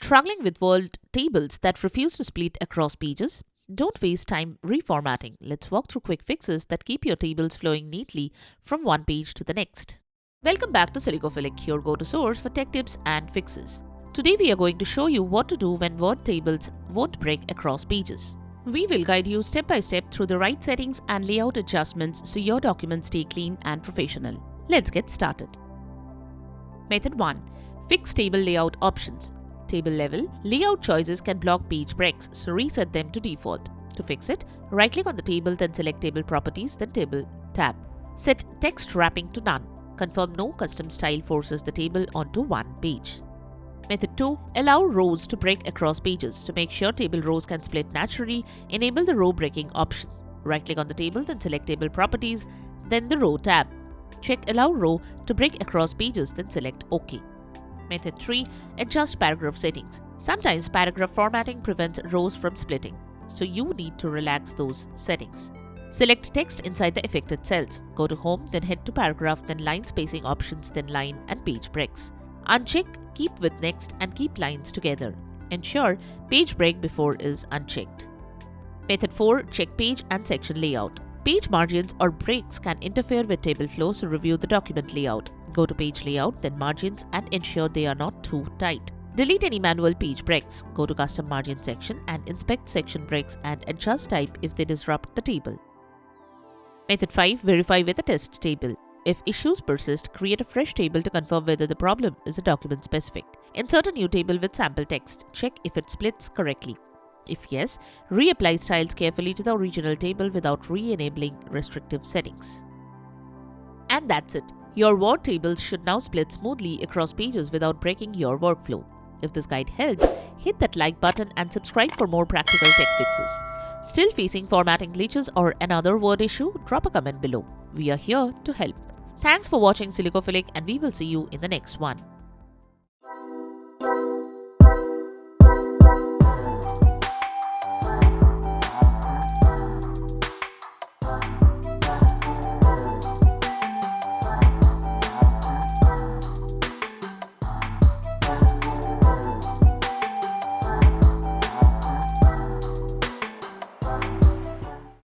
Struggling with Word tables that refuse to split across pages? Don't waste time reformatting. Let's walk through quick fixes that keep your tables flowing neatly from one page to the next. Welcome back to Silicophilic, your go-to source for tech tips and fixes. Today we are going to show you what to do when Word tables won't break across pages. We will guide you step by step through the right settings and layout adjustments so your documents stay clean and professional. Let's get started. Method 1. Fix table layout options. Table level layout choices can block page breaks, so reset them to default. To fix it, right-click on the table, then select Table Properties, then Table tab. Set text wrapping to none. Confirm no custom style forces the table onto one page. Method 2. Allow rows to break across pages. To make sure table rows can split naturally, enable the row breaking option. Right-click on the table, then select Table Properties, then the Row tab. Check Allow row to break across pages, then select OK. Method 3. Adjust paragraph settings. Sometimes paragraph formatting prevents rows from splitting, so you need to relax those settings. Select text inside the affected cells. Go to Home, then head to Paragraph, then Line Spacing Options, then Line and Page Breaks. Uncheck Keep with Next and keep lines together. Ensure Page Break Before is unchecked. Method 4. Check page and section layout. Page margins or breaks can interfere with table flow, so review the document layout. Go to Page Layout, then Margins, and ensure they are not too tight. Delete any manual page breaks. Go to Custom Margin section and inspect section breaks and adjust type if they disrupt the table. Method 5. Verify with a test table. If issues persist, create a fresh table to confirm whether the problem is a document specific. Insert a new table with sample text. Check if it splits correctly. If yes, reapply styles carefully to the original table without re-enabling restrictive settings. And that's it. Your Word tables should now split smoothly across pages without breaking your workflow. If this guide helped, hit that like button and subscribe for more practical tech fixes. Still facing formatting glitches or another Word issue? Drop a comment below. We are here to help. Thanks for watching Silicophilic, and we will see you in the next one.